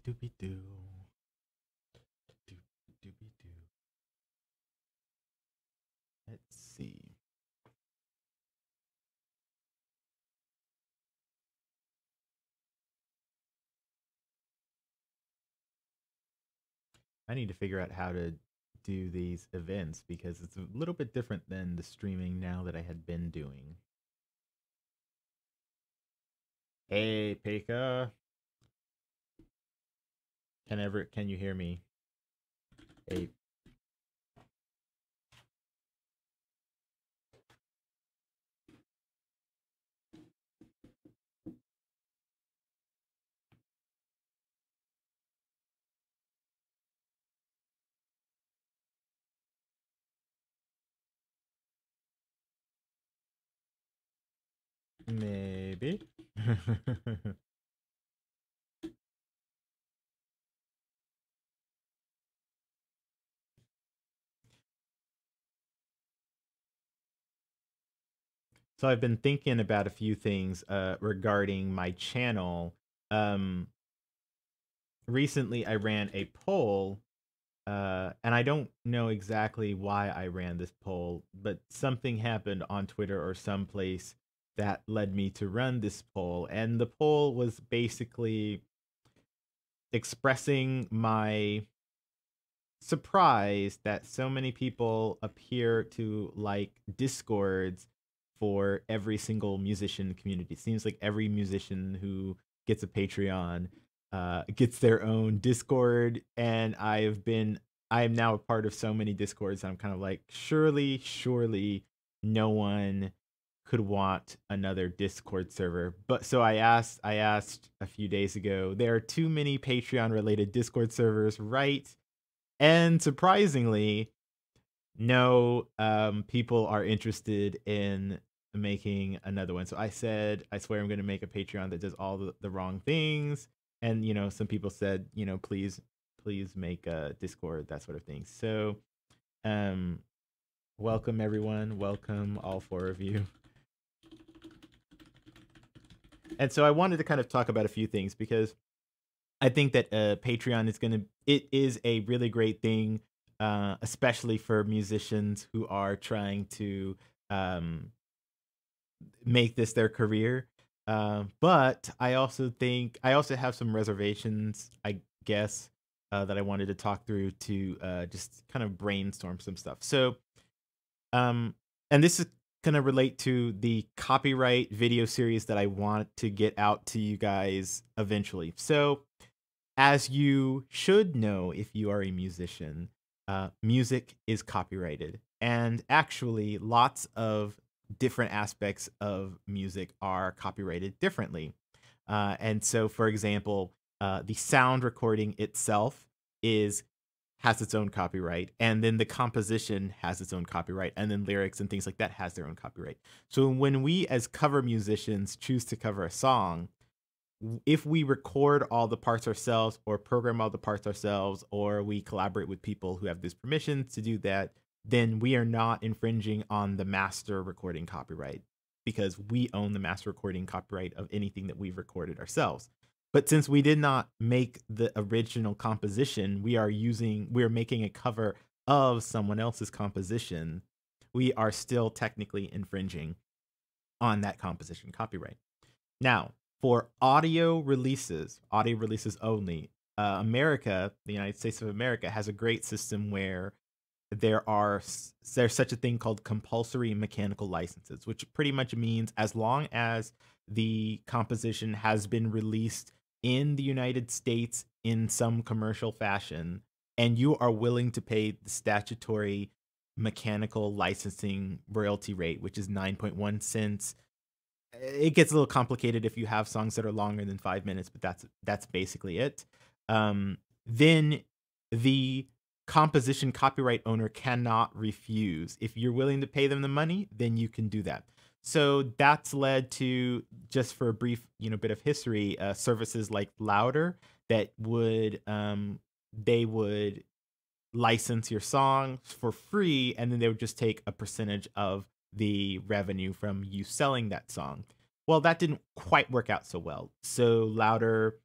doobie doo. Doobie doo. Let's see. I need to figure out how to do these events because it's a little bit different than the streaming now that I had been doing. Hey, Pekka. Can you hear me? Hey. Maybe. So I've been thinking about a few things regarding my channel. Um, Recently, I ran a poll, and I don't know exactly why I ran this poll, but something happened on Twitter or someplace that led me to run this poll. And the poll was basically expressing my surprised that so many people appear to like discords for every single musician community. It seems like every musician who gets a Patreon gets their own discord, and I am now a part of so many discords. I'm kind of like, surely no one could want another discord server. But so I asked a few days ago, there are too many Patreon related discord servers, right? And surprisingly, no people are interested in making another one. So I said, I swear I'm going to make a Patreon that does all the wrong things. And, some people said, please make a Discord, that sort of thing. So, um, welcome everyone. Welcome all four of you. And so I wanted to kind of talk about a few things because I think that Patreon it is a really great thing, especially for musicians who are trying to um, make this their career. But I also have some reservations, I guess, that I wanted to talk through to just kind of brainstorm some stuff. So, um, and this is going to relate to the copyright video series that I want to get out to you guys eventually. So, as you should know if you are a musician, music is copyrighted. And actually, lots of different aspects of music are copyrighted differently. And so, for example, the sound recording itself is has its own copyright, and then the composition has its own copyright, and then lyrics and things like that has their own copyright. So when we as cover musicians choose to cover a song, if we record all the parts ourselves or program all the parts ourselves, or we collaborate with people who have this permission to do that, then we are not infringing on the master recording copyright because we own the master recording copyright of anything that we've recorded ourselves. But since we did not make the original composition, we are making a cover of someone else's composition. We are still technically infringing on that composition copyright. Now, for audio releases only, the United States of America, has a great system where there's such a thing called compulsory mechanical licenses, which pretty much means as long as the composition has been released in the United States in some commercial fashion, and you are willing to pay the statutory mechanical licensing royalty rate, which is 9.1 cents. It gets a little complicated if you have songs that are longer than 5 minutes, but that's basically it. Then the composition copyright owner cannot refuse. If you're willing to pay them the money, then you can do that. So that's led to, just for a brief bit of history, services like Louder that they would license your song for free, and then they would just take a percentage of the revenue from you selling that song. Well, that didn't quite work out so well. So Louder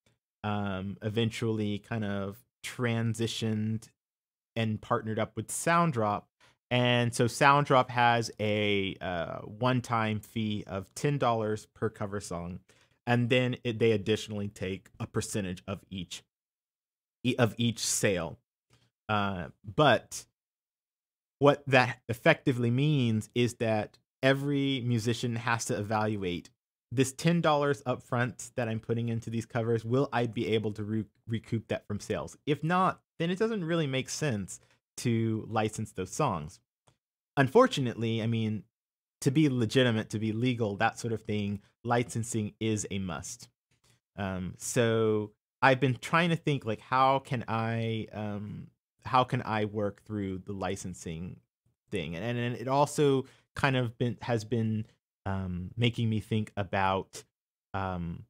eventually kind of transitioned and partnered up with Sounddrop. And so Sounddrop has a one-time fee of $10 per cover song, and then they additionally take a percentage of each sale. But what that effectively means is that every musician has to evaluate this $10 upfront that I'm putting into these covers. Will I be able to recoup that from sales? If not, then it doesn't really make sense to license those songs. Unfortunately, I mean, to be legitimate, to be legal, that sort of thing, licensing is a must. So I've been trying to think like how can I work through the licensing thing, and it also kind of has been making me think about um,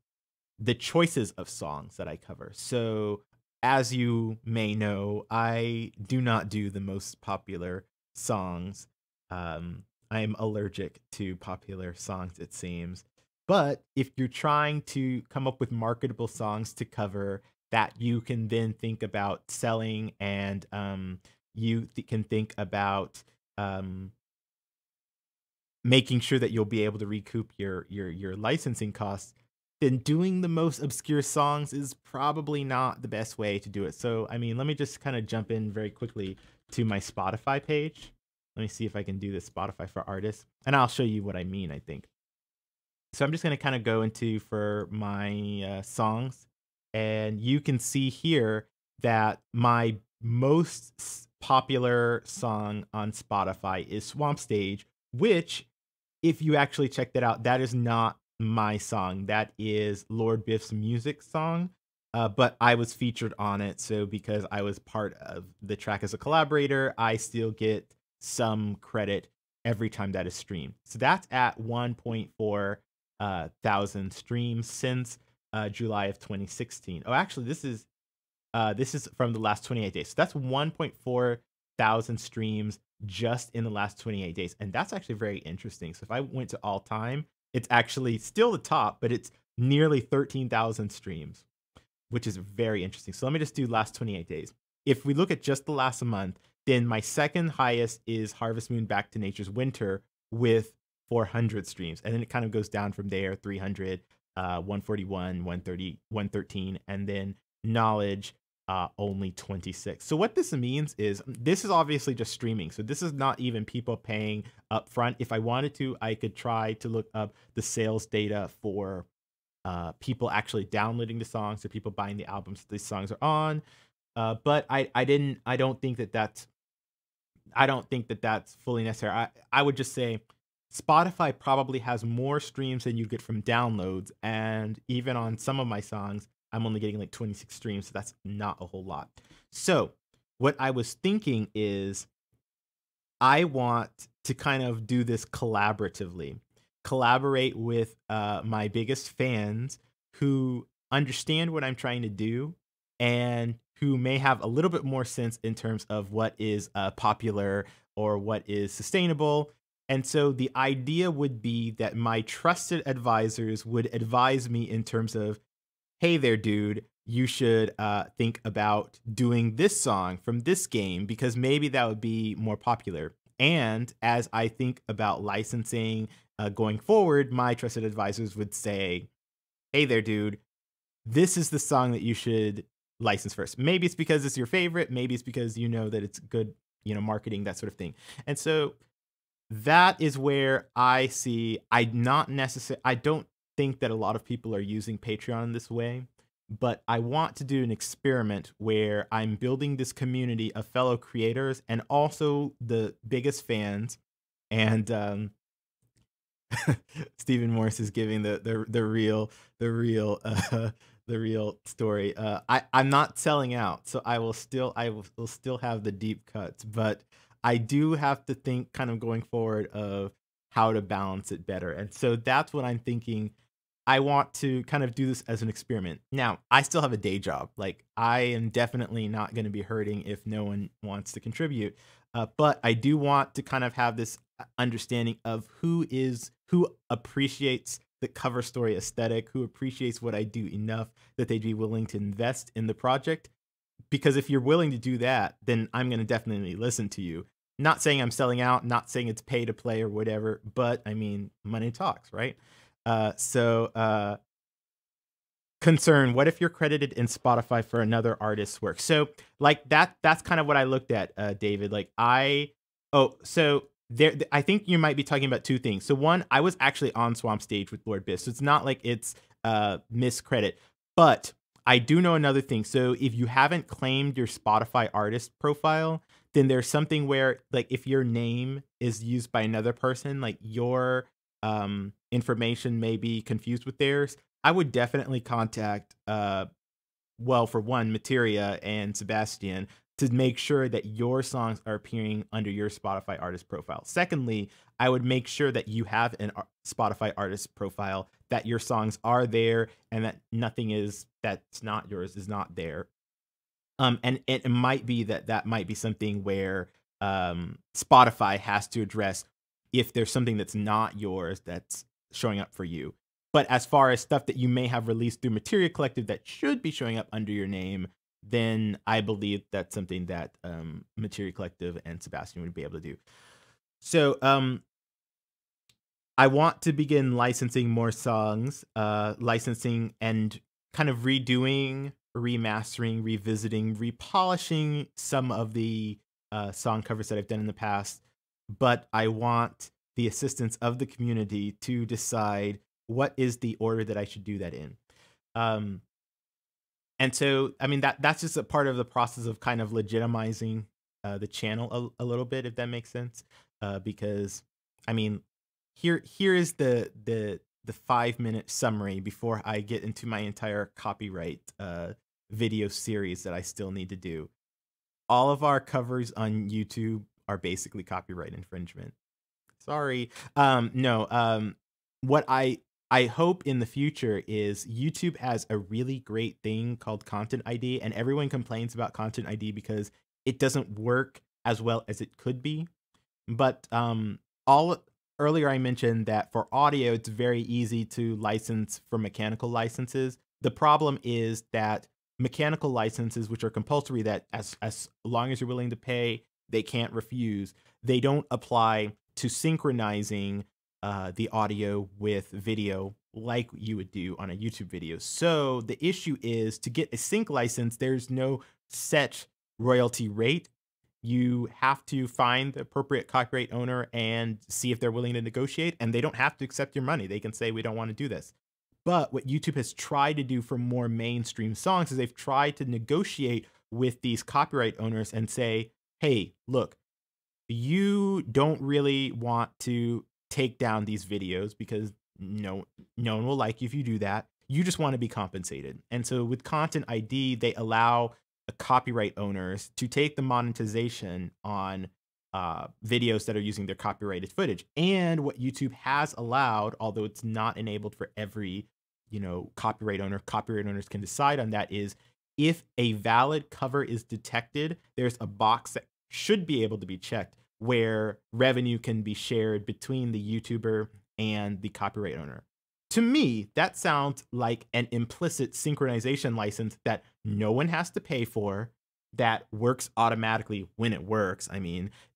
the choices of songs that I cover. So as you may know, I do not do the most popular songs. I'm allergic to popular songs, it seems. But if you're trying to come up with marketable songs to cover that you can then think about selling, and can think about um, making sure that you'll be able to recoup your licensing costs, then doing the most obscure songs is probably not the best way to do it. So, I mean, let me just kind of jump in very quickly to my Spotify page. Let me see if I can do this Spotify for artists, and I'll show you what I mean, I think. So I'm just going to kind of go into for my songs, and you can see here that my most popular song on Spotify is Swamp Stage, which, if you actually check that out, that is not my song. That is Lord Biff's music song. But I was featured on it, so because I was part of the track as a collaborator, I still get some credit every time that is streamed. So that's at 1.4 thousand streams since July of 2016. Oh, actually, this is from the last 28 days. So that's 1.4 thousand streams just in the last 28 days. And that's actually very interesting. So if I went to all time, it's actually still the top, but it's nearly 13,000 streams, which is very interesting. So let me just do last 28 days. If we look at just the last month, then my second highest is Harvest Moon Back to Nature's Winter with 400 streams. And then it kind of goes down from there, 300, 141, 130, 113, and then Knowledge, only 26. So what this means is this is obviously just streaming. So this is not even people paying up front. If I wanted to, I could try to look up the sales data for people actually downloading the songs or people buying the albums these songs are on. But I don't think that that's fully necessary. I would just say Spotify probably has more streams than you get from downloads, and even on some of my songs, I'm only getting like 26 streams, so that's not a whole lot. So what I was thinking is I want to kind of do this collaboratively, collaborate with my biggest fans who understand what I'm trying to do and who may have a little bit more sense in terms of what is popular or what is sustainable. And so the idea would be that my trusted advisors would advise me in terms of, hey there, dude, you should think about doing this song from this game because maybe that would be more popular. And as I think about licensing going forward, my trusted advisors would say, hey there, dude, this is the song that you should license first. Maybe it's because it's your favorite. Maybe it's because you know that it's good, marketing, that sort of thing. And so that is where I see I don't think that a lot of people are using Patreon this way, but I want to do an experiment where I'm building this community of fellow creators and also the biggest fans. And Stephen Morris is giving the real story. I'm not selling out, so I will still have the deep cuts, but I do have to think kind of going forward of how to balance it better. And so that's what I'm thinking. I want to kind of do this as an experiment. Now, I still have a day job. Like, I am definitely not going to be hurting if no one wants to contribute. But I do want to kind of have this understanding of who appreciates the cover story aesthetic, who appreciates what I do enough that they'd be willing to invest in the project. Because if you're willing to do that, then I'm going to definitely listen to you. Not saying I'm selling out, not saying it's pay to play or whatever, but I mean, money talks, right? So concern, what if you're credited in Spotify for another artist's work? So like that's kind of what I looked at, David. Like so there, I think you might be talking about two things. So one, I was actually on Swamp Stage with Lord Biss, so it's not like it's miscredit. But I do know another thing. So if you haven't claimed your Spotify artist profile, then there's something where, like, if your name is used by another person, like your information may be confused with theirs. I would definitely contact, well, for one, Materia and Sebastian to make sure that your songs are appearing under your Spotify artist profile. Secondly, I would make sure that you have an Spotify artist profile, that your songs are there, and that nothing is that's not yours is not there. And it might be that might be something where Spotify has to address if there's something that's not yours that's showing up for you. But as far as stuff that you may have released through Materia Collective that should be showing up under your name, then I believe that's something that Materia Collective and Sebastian would be able to do. So I want to begin licensing more songs, licensing and kind of redoing, remastering, revisiting, repolishing some of the song covers that I've done in the past. But I want the assistance of the community to decide what is the order that I should do that in. And so, I mean, that's just a part of the process of kind of legitimizing the channel a little bit, if that makes sense. Because, I mean, here is the 5-minute summary before I get into my entire copyright video series that I still need to do. All of our covers on YouTube are basically copyright infringement. Sorry. No. What I hope in the future is YouTube has a really great thing called Content ID, and everyone complains about Content ID because it doesn't work as well as it could be. But earlier I mentioned that for audio, it's very easy to license for mechanical licenses. The problem is that mechanical licenses, which are compulsory, that as long as you're willing to pay, they can't refuse. They don't apply to synchronizing the audio with video like you would do on a YouTube video. So the issue is, to get a sync license, there's no set royalty rate. You have to find the appropriate copyright owner and see if they're willing to negotiate, and they don't have to accept your money. They can say, we don't want to do this. But what YouTube has tried to do for more mainstream songs is they've tried to negotiate with these copyright owners and say, hey, look, you don't really want to take down these videos because no one will like you if you do that. You just want to be compensated. And so with Content ID, they allow copyright owners to take the monetization on videos that are using their copyrighted footage. And what YouTube has allowed, although it's not enabled for every copyright owners can decide on that, is if a valid cover is detected, there's a box that should be able to be checked where revenue can be shared between the YouTuber and the copyright owner. To me, that sounds like an implicit synchronization license that no one has to pay for, that works automatically when it works,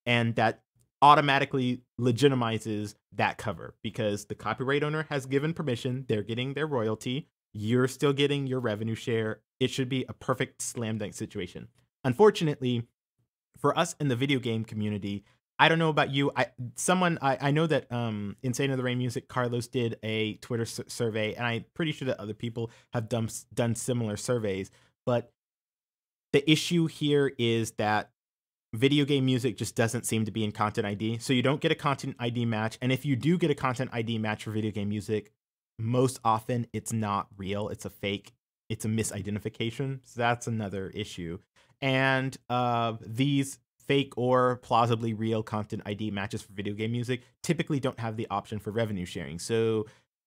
and that automatically legitimizes that cover because the copyright owner has given permission, they're getting their royalty, you're still getting your revenue share. It should be a perfect slam dunk situation. Unfortunately, for us in the video game community, I don't know about you. I know that Insane of the Rain Music, Carlos did a Twitter survey, and I'm pretty sure that other people have done similar surveys. But the issue here is that video game music just doesn't seem to be in Content ID. So you don't get a Content ID match. And if you do get a Content ID match for video game music, most often it's not real. It's a fake. It's a misidentification. So that's another issue. And these fake or plausibly real Content ID matches for video game music typically don't have the option for revenue sharing. So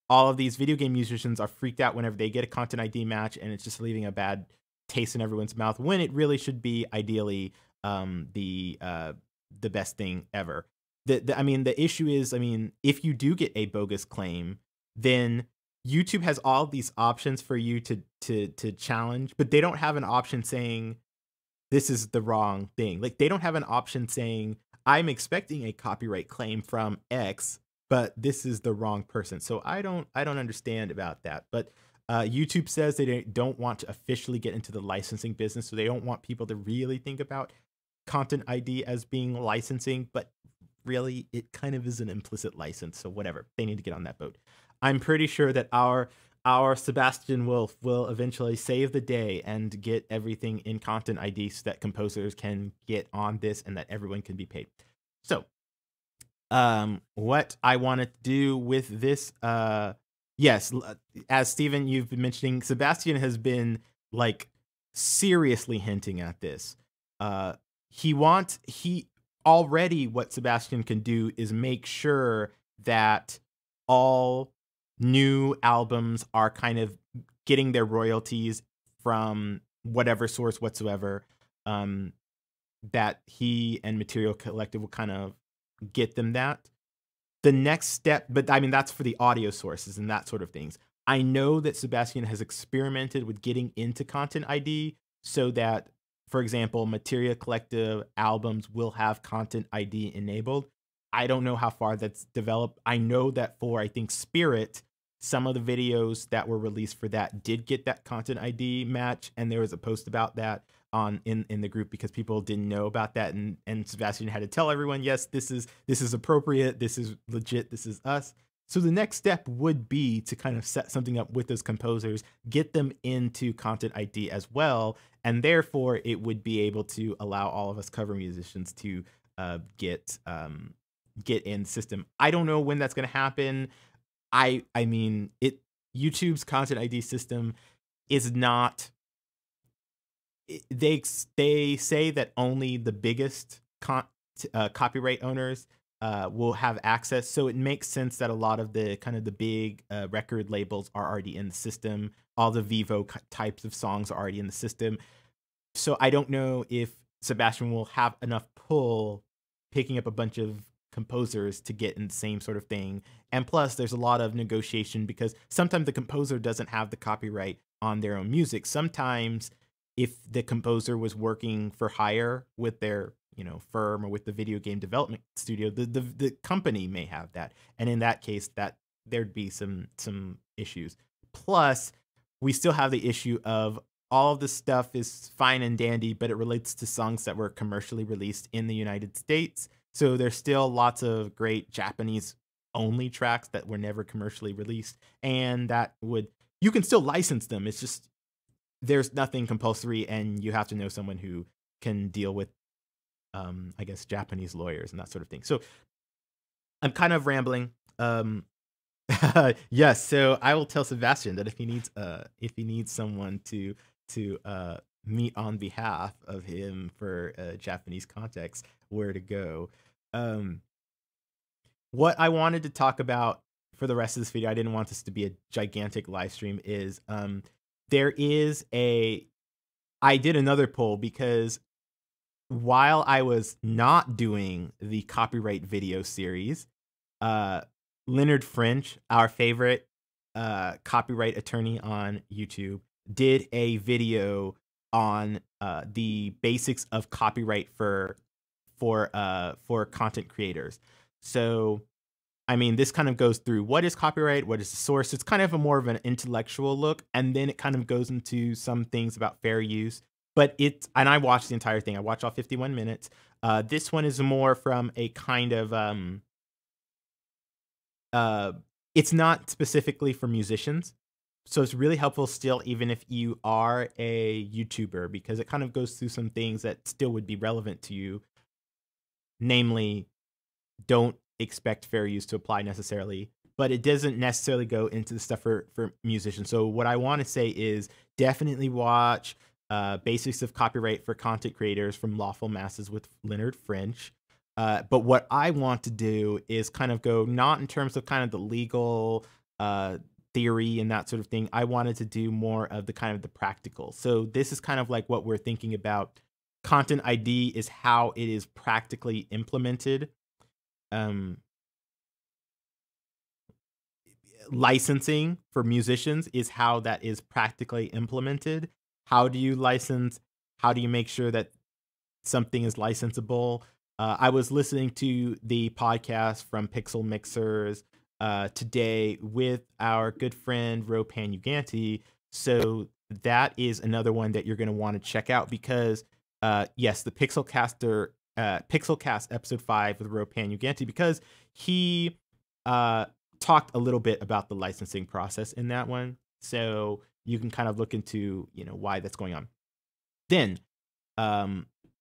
all of these video game musicians are freaked out whenever they get a Content ID match, and it's just leaving a bad taste in everyone's mouth when it really should be ideally the best thing ever. The issue is, if you do get a bogus claim, then YouTube has all these options for you to challenge, but they don't have an option saying this is the wrong thing. Like they don't have an option saying I'm expecting a copyright claim from X, but this is the wrong person. So I don't understand about that. But YouTube says they don't want to officially get into the licensing business, so they don't want people to really think about content ID as being licensing, but really it kind of is an implicit license. So whatever, they need to get on that boat. I'm pretty sure that our Sebastian will eventually save the day and get everything in content ID so that composers can get on this and that everyone can be paid. So, what I want to do with this, yes, as Steven, you've been mentioning, Sebastian has been like seriously hinting at this. He already what Sebastian can do is make sure that all new albums are kind of getting their royalties from whatever source whatsoever, um, that he and Material Collective will kind of get them that. The next step, but I mean, that's for the audio sources and that sort of things. I know that Sebastian has experimented with getting into Content ID so that, for example, Materia Collective albums will have Content ID enabled. I don't know how far that's developed. I know that for, I think, Spirit, some of the videos that were released for that did get that Content ID match, and there was a post about that on in the group because people didn't know about that, and Sebastian had to tell everyone, yes, this is appropriate, this is legit, this is us. So the next step would be to kind of set something up with those composers, get them into Content ID as well, and therefore it would be able to allow all of us cover musicians to get in the system. I don't know when that's going to happen. I mean, YouTube's Content ID system is not. They say that only the biggest copyright owners will have access. So it makes sense that a lot of the kind of the big record labels are already in the system. All the Vivo types of songs are already in the system. So I don't know if Sebastian will have enough pull picking up a bunch of composers to get in the same sort of thing. And plus, there's a lot of negotiation because sometimes the composer doesn't have the copyright on their own music. Sometimes if the composer was working for hire with their firm or with the video game development studio, the company may have that, and in that case that there'd be some issues. Plus we still have the issue of all of this stuff is fine and dandy, but it relates to songs that were commercially released in the United States. So there's still lots of great Japanese only tracks that were never commercially released, and that you can still license them. It's just there's nothing compulsory, and you have to know someone who can deal with, I guess, Japanese lawyers and that sort of thing. So I'm kind of rambling. Yes, so I will tell Sebastian that if he needs someone to meet on behalf of him for Japanese context, where to go. What I wanted to talk about for the rest of this video, I didn't want this to be a gigantic live stream, is I did another poll because while I was not doing the copyright video series, Leonard French, our favorite copyright attorney on YouTube, did a video on the basics of copyright for content creators. So I mean, this kind of goes through what is copyright, what is the source. It's kind of more of an intellectual look, and then it kind of goes into some things about fair use. But and I watched the entire thing. I watched all 51 minutes. This one is more from a kind of it's not specifically for musicians, so it's really helpful still, even if you are a YouTuber, because it kind of goes through some things that still would be relevant to you. Namely, don't expect fair use to apply necessarily, but it doesn't necessarily go into the stuff for musicians. So what I want to say is definitely watch Basics of Copyright for Content Creators from Lawful Masses with Leonard French. But what I want to do is kind of go not in terms of kind of the legal theory and that sort of thing. I wanted to do more of the kind of the practical. So this is kind of like what we're thinking about. Content ID is how it is practically implemented. licensing for musicians is how that is practically implemented. How do you license? How do you make sure that something is licensable? I was listening to the podcast from Pixel Mixers today with our good friend Ropan Uganti. So that is another one that you're going to want to check out because, yes, the Pixelcast episode 5 with Ropan Uganti, because he talked a little bit about the licensing process in that one. So you can kind of look into, why that's going on. Then,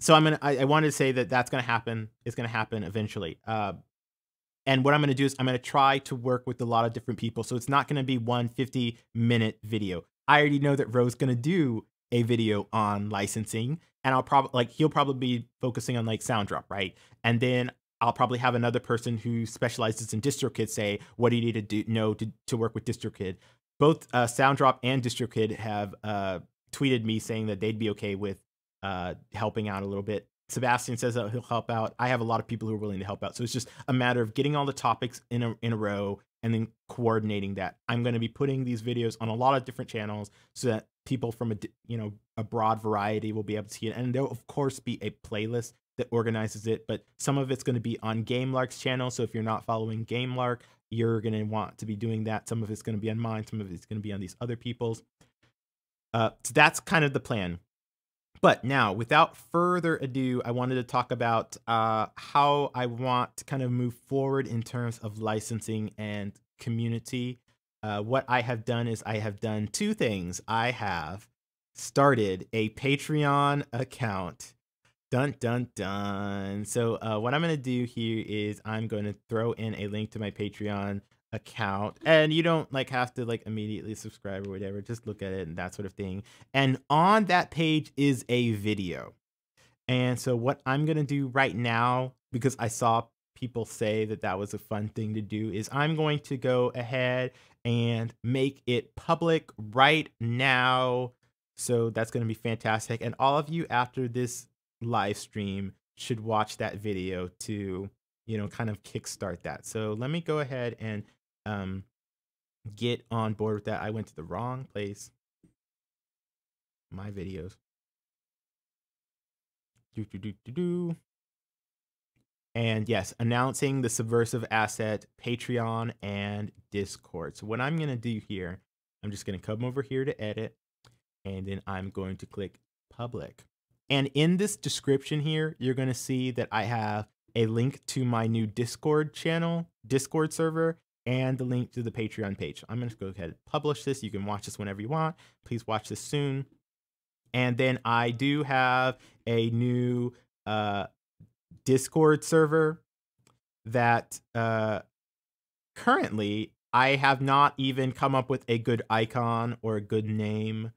so I wanted to say that that's going to happen. It's going to happen eventually. And what I'm going to do is I'm going to try to work with a lot of different people. So it's not going to be one 50-minute video. I already know that Ro's going to do a video on licensing, and he'll probably be focusing on like sound drop, right? And then I'll probably have another person who specializes in DistroKid say, what do you need to know to work with DistroKid? Both Sounddrop and DistroKid have tweeted me saying that they'd be okay with helping out a little bit. Sebastian says that he'll help out. I have a lot of people who are willing to help out. So it's just a matter of getting all the topics in a row and then coordinating that. I'm going to be putting these videos on a lot of different channels so that people from a broad variety will be able to see it. And there'll of course be a playlist that organizes it, but some of it's going to be on GameLark's channel. So if you're not following GameLark, you're going to want to be doing that. Some of it's going to be on mine. Some of it's going to be on these other people's. So that's kind of the plan. But now, without further ado, I wanted to talk about how I want to kind of move forward in terms of licensing and community. What I have done is I have done two things. I have started a Patreon account. Dun, dun, dun. So what I'm going to do here is I'm going to throw in a link to my Patreon account, and you don't have to immediately subscribe or whatever. Just look at it and that sort of thing. And on that page is a video. And so what I'm going to do right now, because I saw people say that that was a fun thing to do, is I'm going to go ahead and make it public right now. So that's going to be fantastic. And all of you after this live stream should watch that video to, kind of kickstart that. So let me go ahead and get on board with that. I went to the wrong place. My videos. And yes, announcing the Subversive Asset Patreon and Discord. So what I'm going to do here, I'm just going to come over here to edit, and then I'm going to click public. And in this description here, you're going to see that I have a link to my new Discord channel, Discord server, and the link to the Patreon page. I'm going to go ahead and publish this. You can watch this whenever you want. Please watch this soon. And then I do have a new Discord server that currently I have not even come up with a good icon or a good name.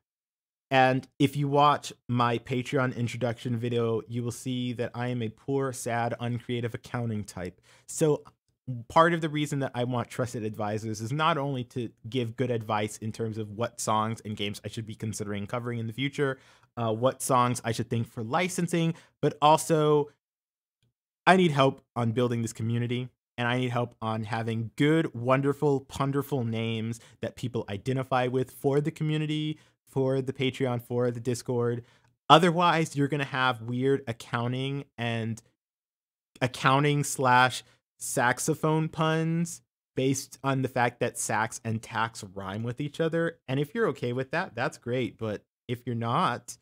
And if you watch my Patreon introduction video, you will see that I am a poor, sad, uncreative accounting type. So part of the reason that I want trusted advisors is not only to give good advice in terms of what songs and games I should be considering covering in the future, what songs I should think for licensing, but also I need help on building this community. And I need help on having good, wonderful, ponderful names that people identify with for the community, for the Patreon, for the Discord. Otherwise, you're going to have weird accounting / saxophone puns based on the fact that sax and tax rhyme with each other. And if you're okay with that, that's great. But if you're not,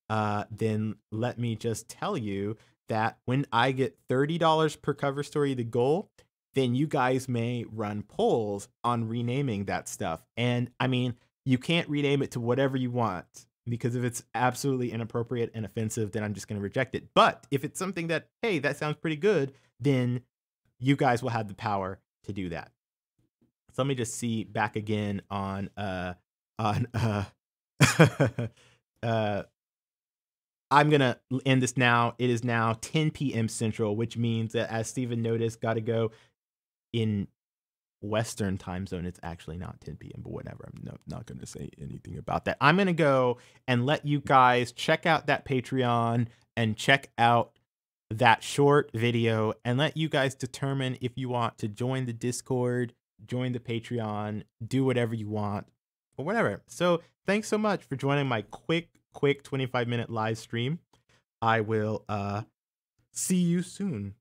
then let me just tell you that when I get $30 per cover story, the goal, then you guys may run polls on renaming that stuff. And I mean, you can't rename it to whatever you want, because if it's absolutely inappropriate and offensive, then I'm just going to reject it. But if it's something that, hey, that sounds pretty good, then you guys will have the power to do that. So let me just see back again on I'm going to end this now. It is now 10 p.m. Central, which means that, as Steven noticed, got to go in Western time zone. It's actually not 10 p.m., but whatever. I'm not going to say anything about that. I'm going to go and let you guys check out that Patreon and check out that short video and let you guys determine if you want to join the Discord join the Patreon, do whatever you want, or whatever. So thanks so much for joining my quick 25-minute live stream. I will see you soon.